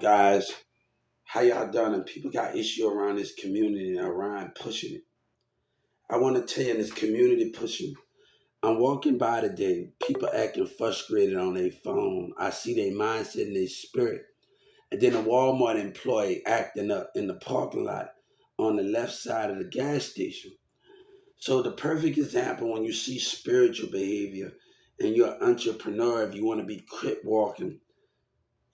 guys? How y'all done? And people got issue around this community and around pushing it. I want to tell you, in this community pushing, I'm walking by today, people acting frustrated on their phone. I see their mindset and their spirit. And then a Walmart employee acting up in the parking lot on the left side of the gas station. So the perfect example when you see spiritual behavior and you're an entrepreneur, if you want to be crip walking,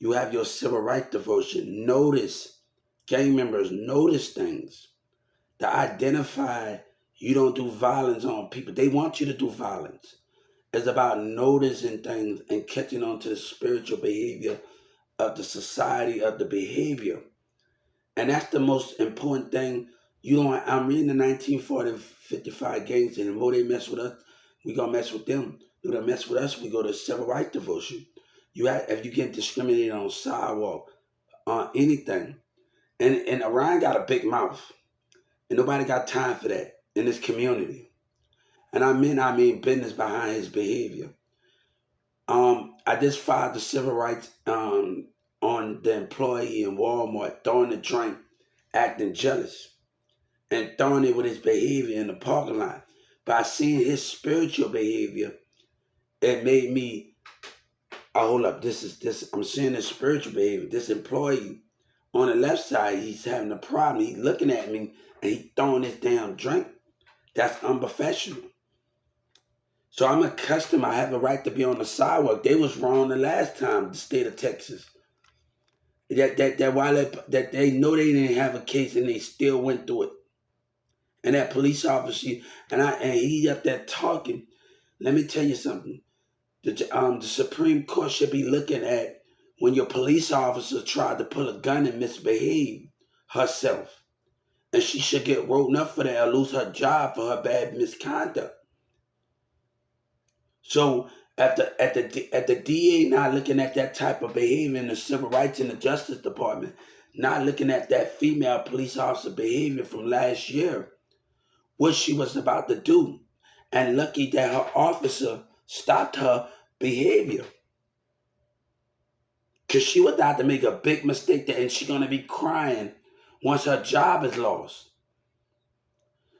you have your civil rights devotion. Notice, gang members, notice things. To identify you don't do violence on people. They want you to do violence. It's about noticing things and catching on to the spiritual behavior of the society, of the behavior. And that's the most important thing. You don't. I'm reading the 1940 55 gangs, and the more they mess with us, we gonna mess with them. Do they mess with us? We go to civil rights devotion. If you get discriminated on sidewalk, on anything, and Orion got a big mouth, and nobody got time for that in this community. And I mean business behind his behavior. I just filed the civil rights on the employee in Walmart throwing the drink, acting jealous, and throwing it with his behavior in the parking lot. By seeing his spiritual behavior, it made me, oh, hold up, I'm seeing his spiritual behavior. This employee on the left side, he's having a problem. He's looking at me and he's throwing this damn drink. That's unprofessional. So I'm a customer. I have a right to be on the sidewalk. They was wrong the last time, the state of Texas. That they know they didn't have a case and they still went through it. And that police officer and he up there talking. Let me tell you something. The Supreme Court should be looking at when your police officer tried to pull a gun and misbehave herself, and she should get written up for that or lose her job for her bad misconduct. So at the DA not looking at that type of behavior in the civil rights and the Justice Department, not looking at that female police officer behavior from last year, what she was about to do, and lucky that her officer stopped her behavior, because she was about to make a big mistake and she's gonna be crying once her job is lost.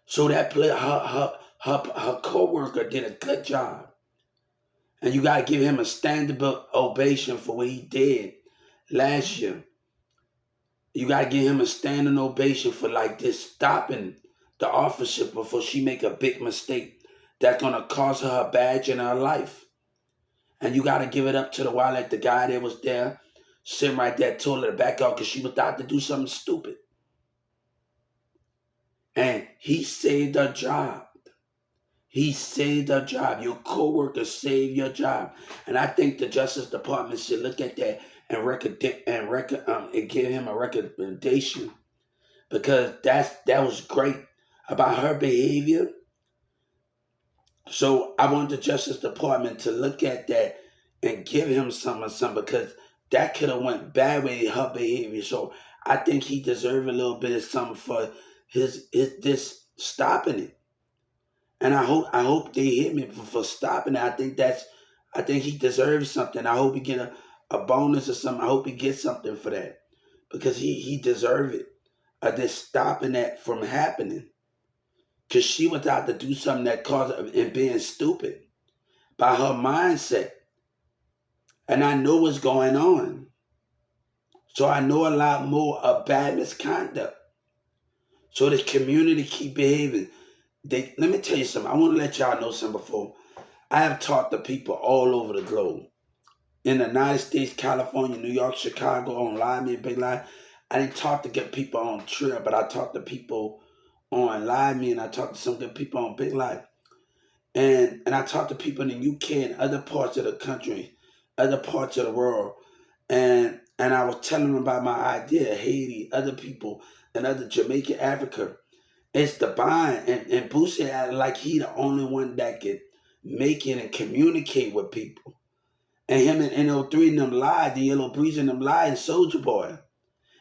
So her co-worker did a good job. And you got to give him a standing ovation for what he did last year. You got to give him a standing ovation for like this, stopping the officer before she make a big mistake that's going to cost her her badge and her life. And you got to give it up to the guy that was there, sitting right there, told her to back out because she was about to do something stupid. And he saved her job. He saved her job. Your co-worker saved your job. And I think the Justice Department should look at that and give him a recommendation, because that was great about her behavior. So I want the Justice Department to look at that and give him some because that could have went bad with her behavior. So I think he deserved a little bit of something for his this stopping it. And I hope they hit me for stopping it. I think he deserves something. I hope he get a bonus or something. I hope he gets something for that, because he deserved it. Just stopping that from happening, because she was out to do something that caused her and being stupid by her mindset. And I know what's going on. So I know a lot more of bad misconduct. So the community keep behaving. Let me tell you something. I want to let y'all know something before. I have talked to people all over the globe. In the United States, California, New York, Chicago, on Live Me and Big Live. I didn't talk to get people on Trill, but I talked to people on Live Me, and I talked to some good people on Big Live. And I talked to people in the UK and other parts of the country, other parts of the world. And I was telling them about my idea, Haiti, other people, and other Jamaica, Africa. It's the bind, and Boosie acted like he the only one that can make it and communicate with people. And him and NO3 and them lied, the Yellow Breeze and them lied, and Soldier Boy.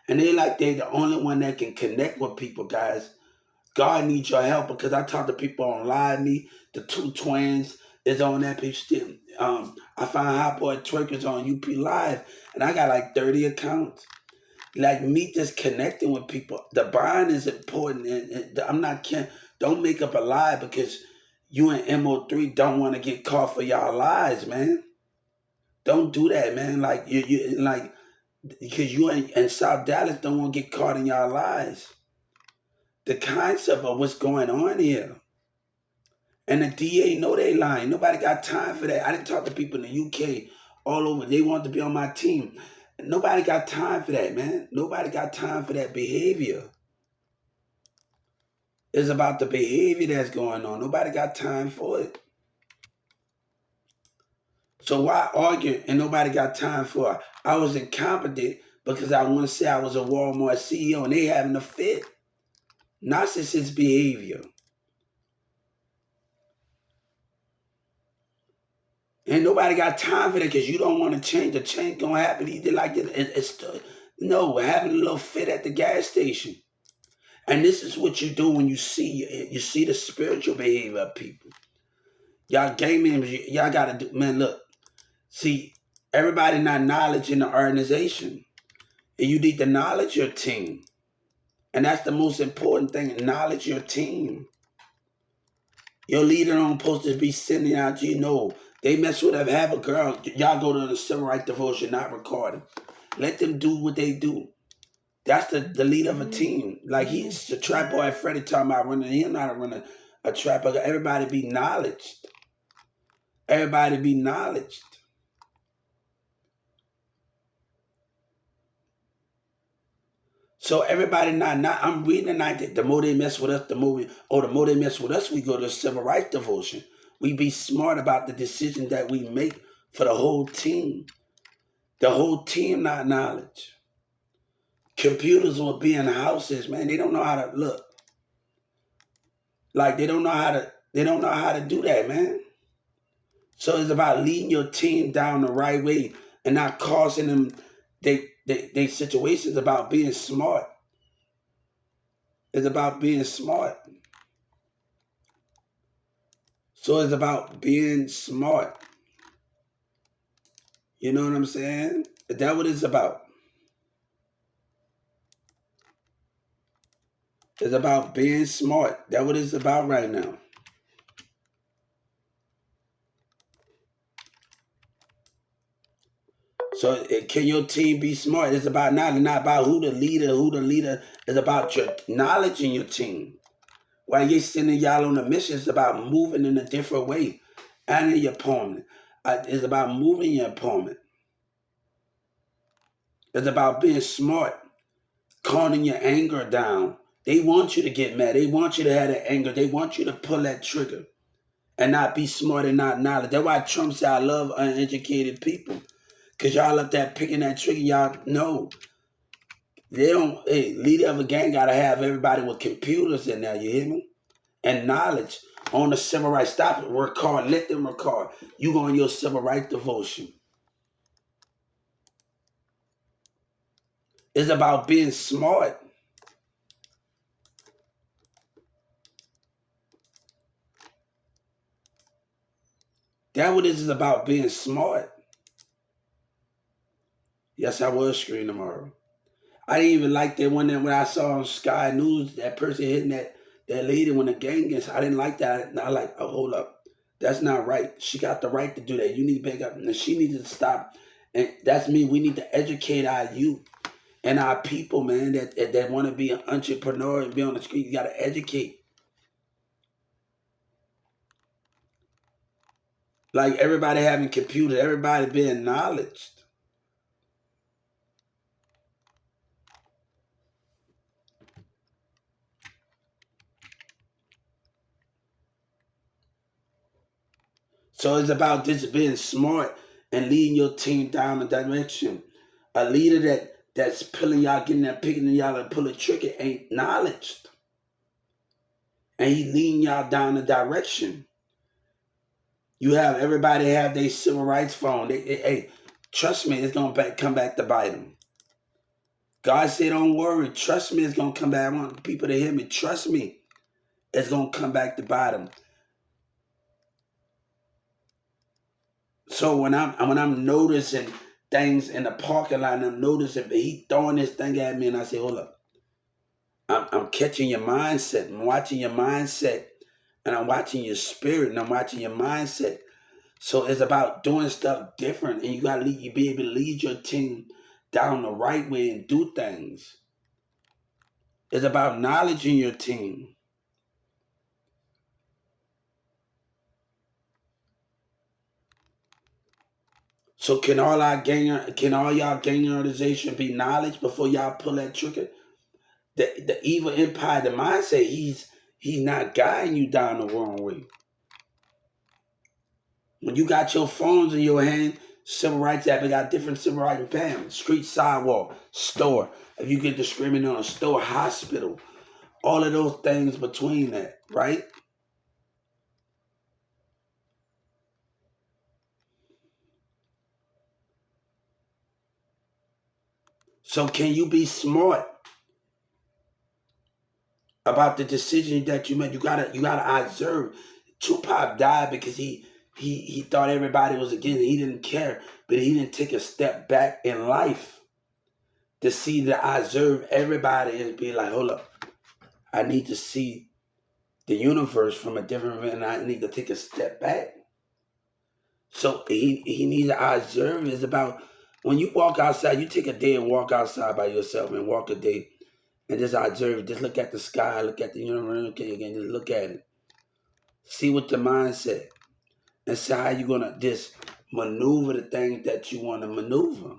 And they the only one that can connect with people, guys. God needs your help, because I talk to people on Live Me. The two twins is on that page still. I find Hot Boy Twerkers on UP Live, and I got like 30 accounts. Like me just connecting with people. The bond is important, and I'm not can't don't make up a lie because you and Mo3 don't want to get caught for y'all lies, man. Don't do that, man. Like you like because you and South Dallas don't want to get caught in y'all lies. The concept of what's going on here. And the DA know they lying. Nobody got time for that. I didn't talk to people in the UK all over. They want to be on my team. Nobody got time for that, man. Nobody got time for that behavior. It's about the behavior that's going on. Nobody got time for it. So why argue and nobody got time for it? I was incompetent because I want to say I was a Walmart CEO and they having a fit. Narcissist behavior. And nobody got time for that because you don't want to change. The change gonna happen either like no, having a little fit at the gas station. And this is what you do when you see the spiritual behavior of people. Y'all gaming, y'all gotta do, man, look. See, everybody not knowledge in the organization. And you need to knowledge your team. And that's the most important thing, knowledge your team. Your leader don't supposed to be sending out, they mess with have a girl, y'all go to the civil rights devotion, not recording. Let them do what they do. That's the leader of a team. Like he's the trap boy Freddie talking about running. He's not running a trap. Everybody be knowledged. Everybody be knowledged. So everybody not I'm reading tonight that the more they mess with us, the more they mess with us, we go to the civil rights devotion. We be smart about the decision that we make for the whole team. The whole team not knowledge. Computers will be in houses, man. They don't know how to look. Like they don't know how to do that, man. So it's about leading your team down the right way and not causing them they situations about being smart. It's about being smart. So it's about being smart. You know what I'm saying? That's what it's about. It's about being smart. That's what it's about right now. So can your team be smart? It's about not about who the leader is about your knowledge in your team. While you're sending y'all on a mission, it's about moving in a different way. And in your opponent. It's about moving your opponent. It's about being smart, calming your anger down. They want you to get mad. They want you to have that anger. They want you to pull that trigger and not be smart and not knowledge. That's why Trump said, I love uneducated people. Because y'all up there picking that trigger, y'all know. They don't, leader of a gang got to have everybody with computers in there, you hear me? And knowledge on the civil rights. Stop it, record, let them record. You go on your civil rights devotion. It's about being smart. That's what this is about, being smart. Yes, I will screen tomorrow. I didn't even like that one that when I saw on Sky News, that person hitting that lady when the gang gets. I didn't like that. And I like, oh, hold up. That's not right. She got the right to do that. You need to back up. And she needs to stop. And that's me. We need to educate our youth and our people, man, that want to be an entrepreneur and be on the street. You got to educate. Like everybody having computers, everybody being knowledged. So it's about just being smart and leading your team down the direction. A leader that's pulling y'all, getting that picking y'all and pull a trigger ain't knowledged. And he leading y'all down the direction. You have everybody have their civil rights phone. Hey, trust me, it's gonna come back to bite them. God said, don't worry. Trust me, it's gonna come back. I want people to hear me. Trust me, it's gonna come back to bite them. So when I'm noticing things in the parking lot, and I'm noticing he throwing this thing at me, and I say, hold up. I'm catching your mindset. I'm watching your mindset, and I'm watching your spirit, and I'm watching your mindset. So it's about doing stuff different, and you be able to lead your team down the right way and do things. It's about knowledge in your team. So can all y'all gang organization be knowledge before y'all pull that trigger? The evil empire, the mindset, he's not guiding you down the wrong way. When you got your phones in your hand, Civil Rights Act, we got different civil rights impairments, street, sidewalk, store. If you get discriminated on a store, hospital, all of those things between that, right? So can you be smart about the decision that you made? You gotta observe. Tupac died because he thought everybody was against him. He didn't care, but he didn't take a step back in life to see that observe everybody and be like, hold up, I need to see the universe from a different and I need to take a step back. So he needs to observe. It's about when you walk outside, you take a day and walk outside by yourself and walk a day and just observe. Just look at the sky, look at the universe, okay, again, just look at it. See what the mindset and see how you're gonna just maneuver the things that you want to maneuver.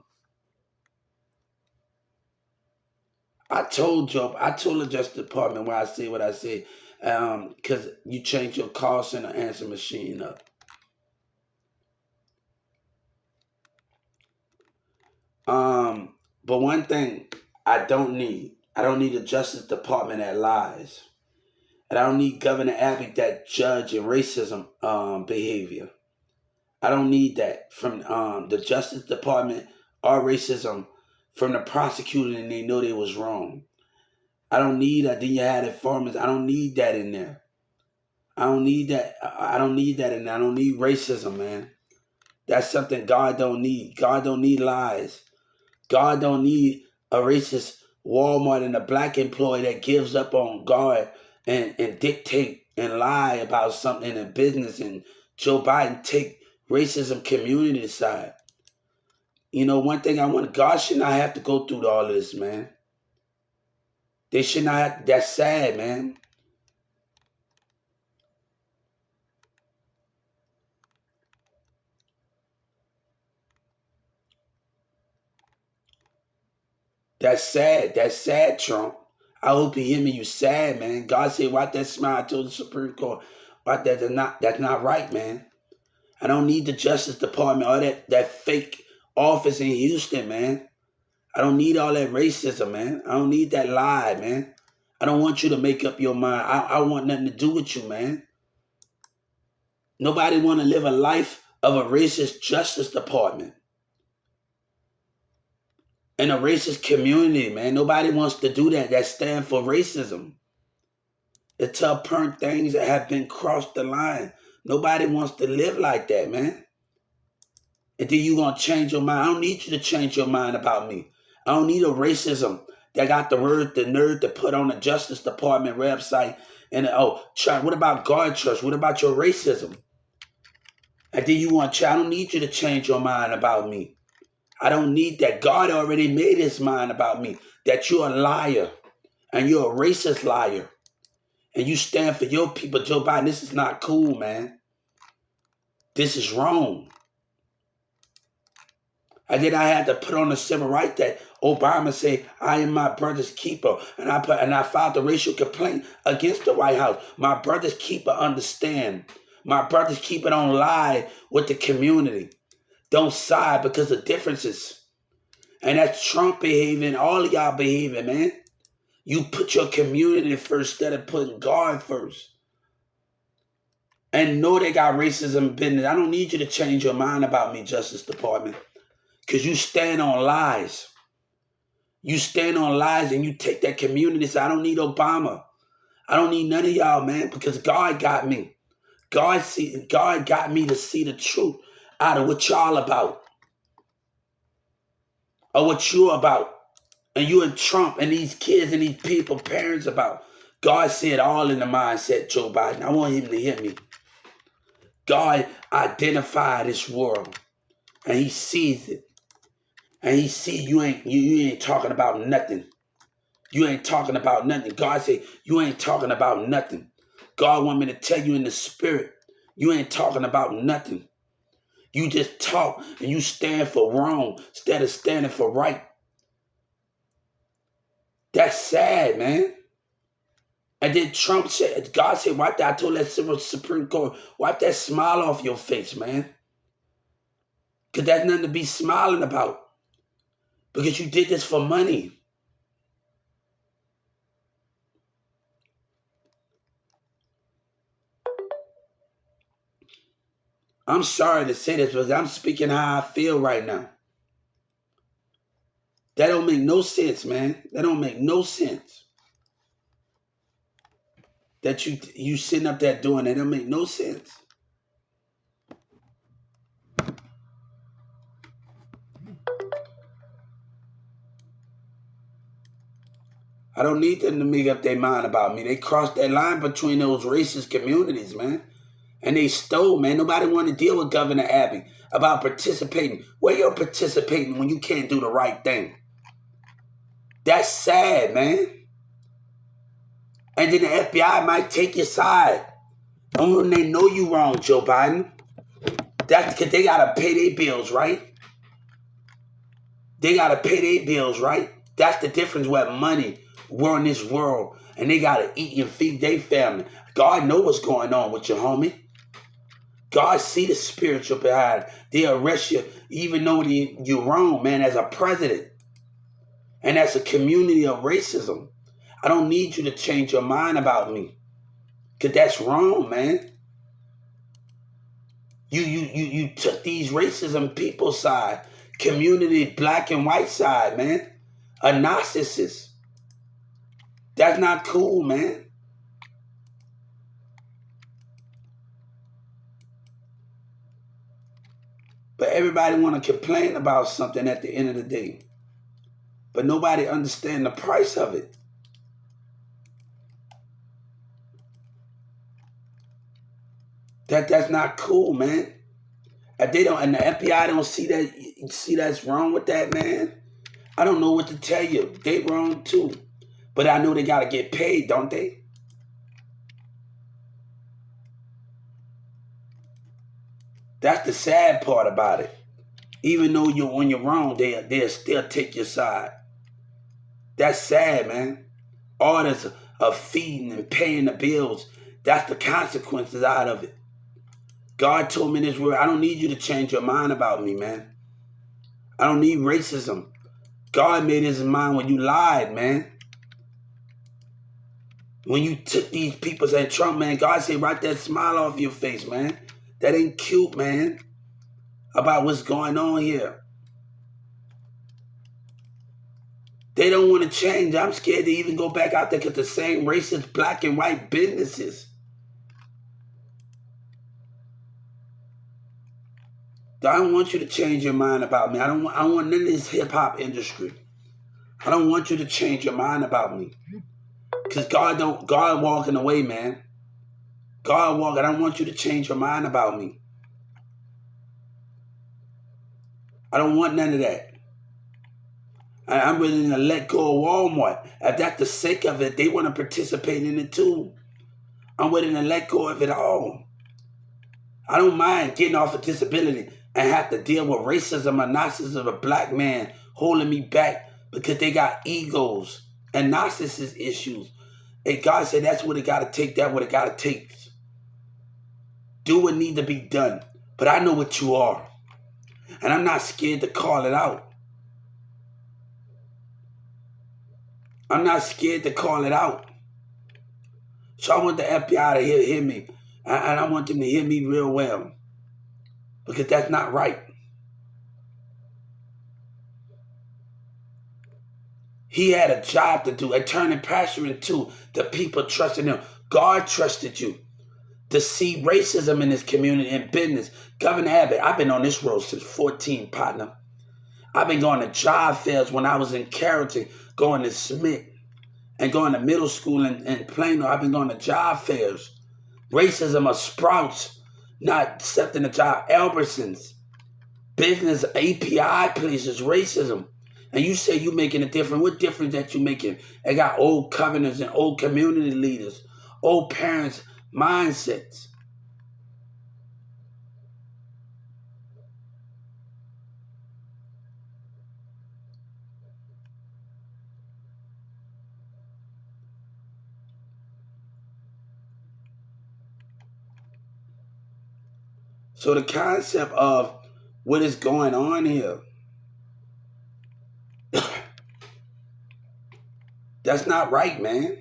I told the Justice Department why I say what I say, because you change your call center answer machine up. But one thing I don't need a Justice Department that lies. And I don't need Governor Abbott that judge and racism behavior. I don't need that from the Justice Department or racism from the prosecutor and they know they was wrong. I don't need that. Then you had informants. I don't need that in there. I don't need that. I don't need that in there. I don't need racism, man. That's something God don't need. God don't need lies. God don't need a racist Walmart and a black employee that gives up on God and dictate and lie about something in business and Joe Biden take racism community side. You know, one thing I want, God should not have to go through all this, man. They should not have, that's sad, man. That's sad. That's sad, Trump. I hope you hear me. You sad, man. God said, "Why that smile?" I told the Supreme Court, "Why that's not right, man." I don't need the Justice Department or that fake office in Houston, man. I don't need all that racism, man. I don't need that lie, man. I don't want you to make up your mind. I want nothing to do with you, man. Nobody want to live a life of a racist Justice Department and a racist community, man. Nobody wants to do that. That stand for racism. It's to upturn things that have been crossed the line. Nobody wants to live like that, man. And then you gonna change your mind. I don't need you to change your mind about me. I don't need a racism that got the nerve to put on the Justice Department website and what about God trust? What about your racism? And then you want I don't need you to change your mind about me. I don't need that. God already made his mind about me. That you're a liar and you're a racist liar. And you stand for your people, Joe Biden. This is not cool, man. This is wrong. And then I had to put on the civil right that Obama said, "I am my brother's keeper," and I filed a racial complaint against the White House. My brother's keeper understand. My brother's keeper don't lie with the community. Don't side because of differences. And that's Trump behaving. All of y'all behaving, man. You put your community first instead of putting God first. And know they got racism business. I don't need you to change your mind about me, Justice Department. Because you stand on lies. You stand on lies and you take that community. So I don't need Obama. I don't need none of y'all, man, because God got me. God got me to see the truth out of what y'all about. or what you're about, and you and Trump and these kids and these people, parents about. God said all in the mindset, Joe Biden. I want him to hear me. God identified this world, and he sees it. And he see you ain't talking about nothing. You ain't talking about nothing. God said, you ain't talking about nothing. God want me to tell you in the spirit, you ain't talking about nothing. You just talk and you stand for wrong instead of standing for right. That's sad, man. And then Trump said, God said, wipe that. I told that Supreme Court, wipe that smile off your face, man. Because there's nothing to be smiling about. Because you did this for money. I'm sorry to say this, but I'm speaking how I feel right now. That don't make no sense, man. That don't make no sense. That you sitting up there doing that don't make no sense. I don't need them to make up their mind about me. They crossed that line between those racist communities, man. And they stole, man. Nobody wanted to deal with Governor Abbey about participating. Where you're participating when you can't do the right thing. That's sad, man. And then the FBI might take your side. And when they know you wrong, Joe Biden, that's because they got to pay their bills, right? They got to pay their bills, right? That's the difference with money. We're in this world. And they got to eat and feed their family. God know what's going on with your homie. God see the spiritual behind it. They arrest you even though you're wrong, man, as a president. And as a community of racism. I don't need you to change your mind about me. Because that's wrong, man. You took these racism people side. Community black and white side, man. A narcissist. That's not cool, man. But everybody want to complain about something at the end of the day. But nobody understand the price of it. That's not cool, man. If they don't, and the FBI don't see that's wrong with that, man. I don't know what to tell you. They wrong too. But I know they gotta get paid, don't they? That's the sad part about it. Even though when you're wrong, they'll still take your side. That's sad, man. All this of feeding and paying the bills, that's the consequences out of it. God told me in this word, I don't need you to change your mind about me, man. I don't need racism. God made his mind when you lied, man. When you took these people and Trump, man, God said, wipe that smile off your face, man. That ain't cute, man. About what's going on here. They don't want to change. I'm scared to even go back out there because the same racist black and white businesses. I don't want you to change your mind about me. I don't want none of this hip-hop industry. I don't want you to change your mind about me. Because God walking away, man. God walking. I don't want you to change your mind about me. I don't want none of that. I'm willing to let go of Walmart. If that's the sake of it, they want to participate in it too. I'm willing to let go of it all. I don't mind getting off of disability and have to deal with racism or narcissism of a black man holding me back because they got egos and narcissist issues. And God said that's what it got to take. That's what it got to take. Do what needs to be done. But I know what you are. And I'm not scared to call it out. I'm not scared to call it out. So I want the FBI to hear me. And I want them to hear me real well. Because that's not right. He had a job to do, and turning passion into the people trusting him. God trusted you to see racism in this community and business. Governor Abbott, I've been on this road since 14, partner. I've been going to job fairs when I was in Carrollton, going to Smith, and going to middle school in Plano. I've been going to job fairs. Racism of Sprouts, not accepting the job. Albertsons, business API places, racism. And you say you making a difference. What difference that you making? They got old covenants and old community leaders, old parents' mindsets. So the concept of what is going on here, that's not right, man.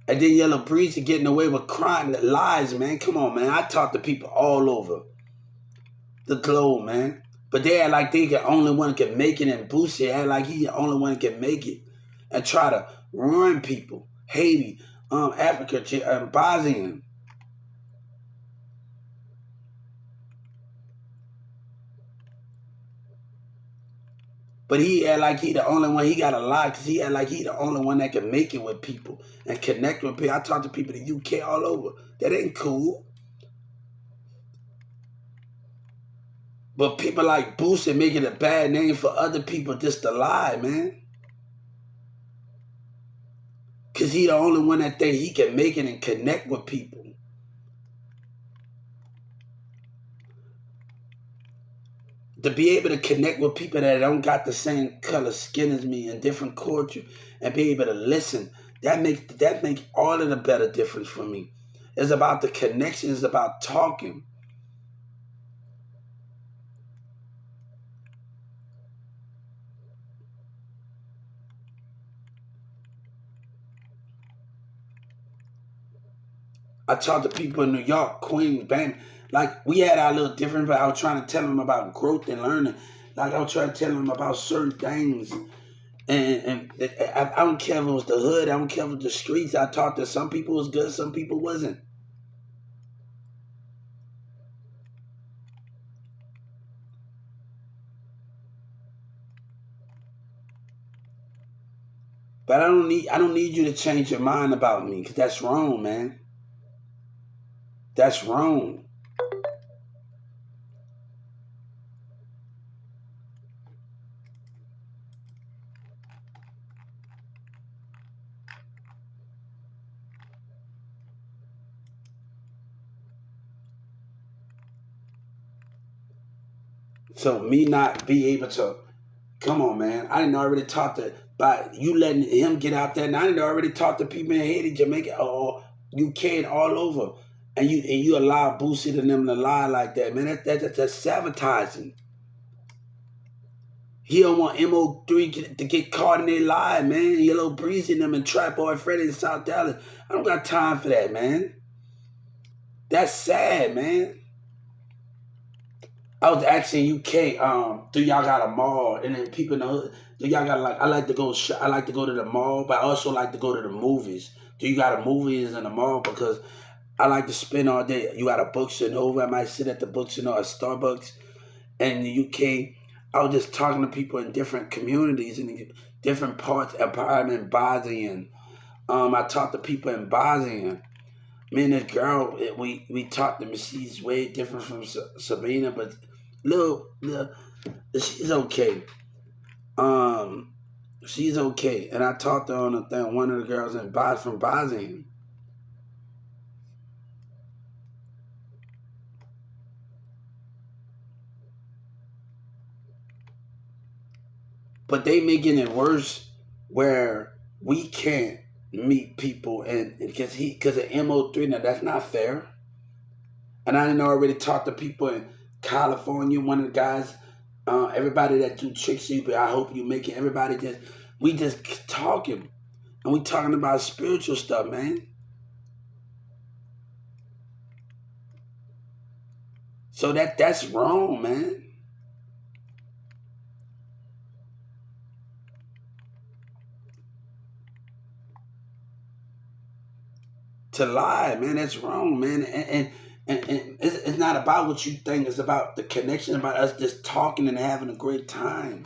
And then Yellow Breeze are getting away with crime, lies, man. Come on, man. I talk to people all over the globe, man. But they act like they the only one that can make it, and Boosie act like he the only one that can make it, and try to ruin people. Haiti, Africa, Bosnia. But he act like he the only one. He got a lie because he act like he the only one that can make it with people and connect with people. I talk to people in the UK all over. That ain't cool. But people like Boosie make it a bad name for other people just to lie, man. Because he the only one that think he can make it and connect with people. To be able to connect with people that don't got the same color skin as me and different culture and be able to listen, that make all of the better difference for me. It's about the connection. It's about talking. I talked to people in New York, Queens, bang. Like we had our little different, but I was trying to tell them about growth and learning. Like I was trying to tell them about certain things. And I don't care if it was the hood, I don't care if it was the streets. I talked to some people was good, some people wasn't. But I don't need you to change your mind about me, because that's wrong, man. That's wrong. So me not be able to, come on, man. I didn't already talk to, by you letting him get out there, and I didn't already talk to people in Haiti, Jamaica, or UK and all over. And you allow Boosie and them to lie like that, man. That's sabotaging. He don't want MO3 to get caught in their lie, man. Yellow Breeze in them and Trap Boy Freddy in South Dallas. I don't got time for that, man. That's sad, man. I was asking UK, do y'all got a mall? And then people know, do y'all got like? I like to go. I like to go to the mall, but I also like to go to the movies. Do you got a movies in the mall? Because I like to spend all day. You got a bookstore over. I might sit at the bookstore at Starbucks. In the UK, I was just talking to people in different communities in different parts. I'm in Bosnia. I talked to people in Bosnia. Me and this girl, we talked to me. She's way different from Sabina, but little, she's okay. Um, she's okay. And I talked to her on the thing. One of the girls from Bosnia. But they making it worse where we can't meet people and because of MO3. Now that's not fair. And I didn't already talk to people in California. One of the guys, everybody that do tricks you, but I hope you make it. Everybody we just talking, and we talking about spiritual stuff, man. So that's wrong, man. To lie, man, that's wrong, man. And it's not about what you think. It's about the connection, about us just talking and having a great time.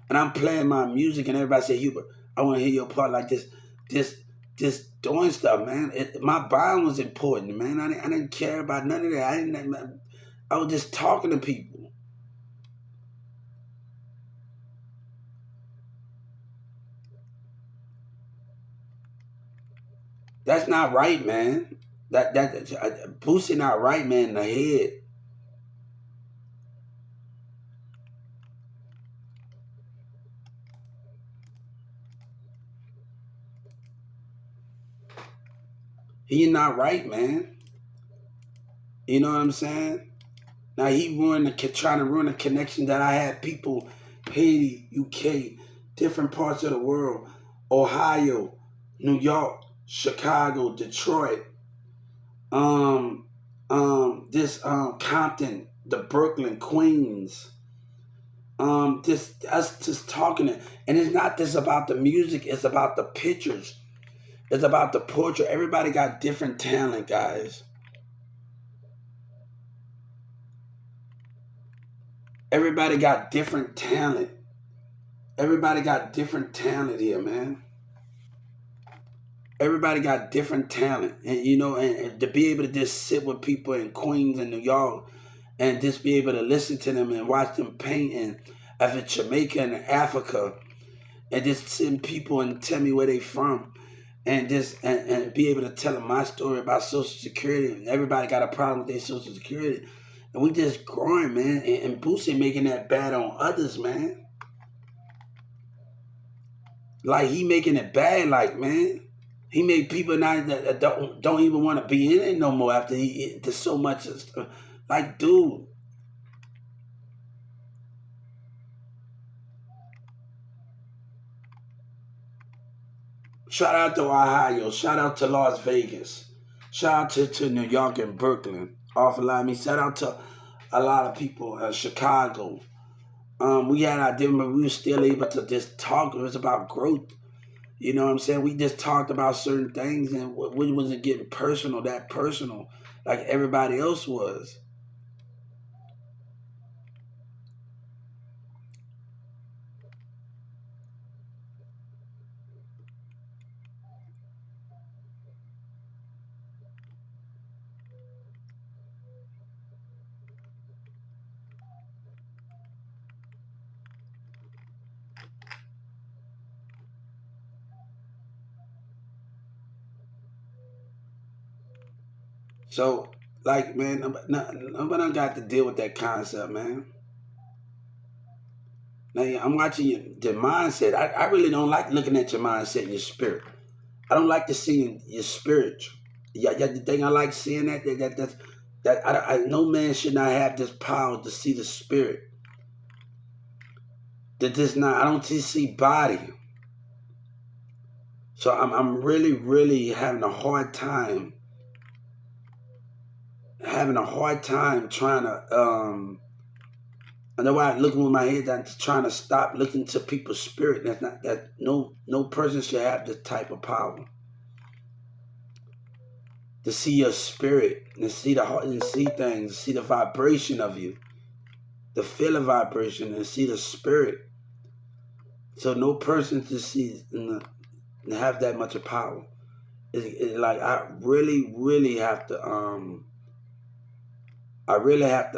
and I'm playing my music, and everybody say, Hubert, I want to hear your part like this, this, just doing stuff, man. My bond was important, man. I didn't care about none of that. I was just talking to people. That's not right, man. Boosie not right, man. In the head. He not right, man. You know what I'm saying? Now he trying to ruin the connection that I had. People, Haiti, UK, different parts of the world, Ohio, New York, Chicago, Detroit, um, this Compton, the Brooklyn, Queens. Just us just talking it, and it's not just about the music. It's about the pictures. It's about the portrait. Everybody got different talent, guys. Everybody got different talent. Everybody got different talent here, man. Everybody got different talent, and and to be able to just sit with people in Queens and New York, and just be able to listen to them and watch them painting, if it's Jamaica and Africa, and just send people and tell me where they from, and just and be able to tell them my story about Social Security. And everybody got a problem with their Social Security, and we just growing, man. And Boosie making that bad on others, man. Like he making it bad, like, man. He made people not that don't even want to be in it no more after he did so much stuff. Like, dude, shout out to Ohio, shout out to Las Vegas, shout out to New York and Brooklyn. Off of me, shout out to a lot of people, Chicago. We had our different, but we were still able to just talk. It was about growth. You know what I'm saying? We just talked about certain things, and we wasn't getting personal, that personal, like everybody else was. So, like, man, nobody got to deal with that concept, man. Now, I'm watching your mindset. I really don't like looking at your mindset and your spirit. I don't like to see your spirit. Yeah, the thing I like seeing no man should not have this power to see the spirit. That this not. I don't just see body. So I'm really really having a hard time trying to I know why I'm looking with my head down, trying to stop looking to people's spirit. That's not that no person should have this type of power to see your spirit and see the heart and see things, see the vibration of you, to feel a vibration and see the spirit. So no person to see and have that much of power. Like I really have to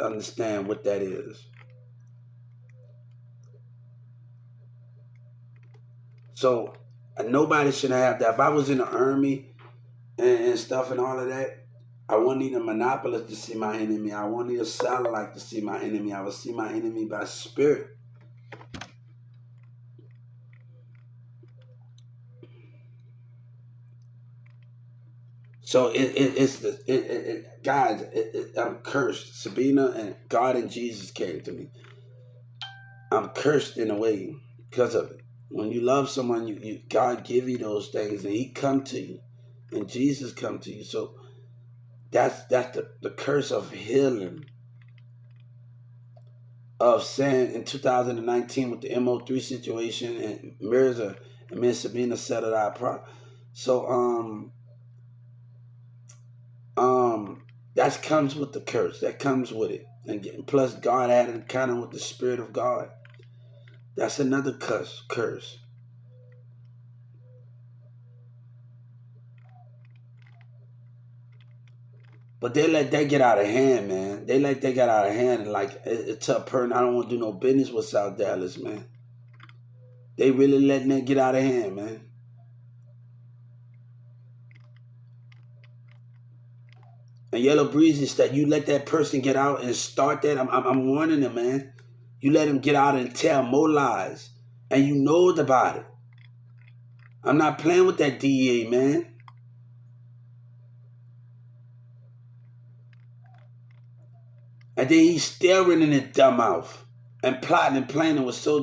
understand what that is. So nobody should have that. If I was in the army and stuff and all of that, I wouldn't need a monopolist to see my enemy. I wouldn't need a satellite to see my enemy. I would see my enemy by spirit. So guys, I'm cursed. Sabina and God and Jesus came to me. I'm cursed in a way because of it. When you love someone, God give you those things, and He come to you, and Jesus come to you. So that's the curse of healing, of saying in 2019 with the MO3 situation, and Mirza and Miss Sabina settled our problem. So that comes with the curse. That comes with it, and plus God added kind of with the spirit of God. That's another curse. But they let that get out of hand, man. They let that get out of hand, and like it's a person. I don't want to do no business with South Dallas, man. They really letting that get out of hand, man. And Yellow Breezes, that you let that person get out and start that. I'm warning them, man. You let him get out and tell more lies, and you know about it. I'm not playing with that DEA, man. And then he's staring in his dumb mouth and plotting and planning with so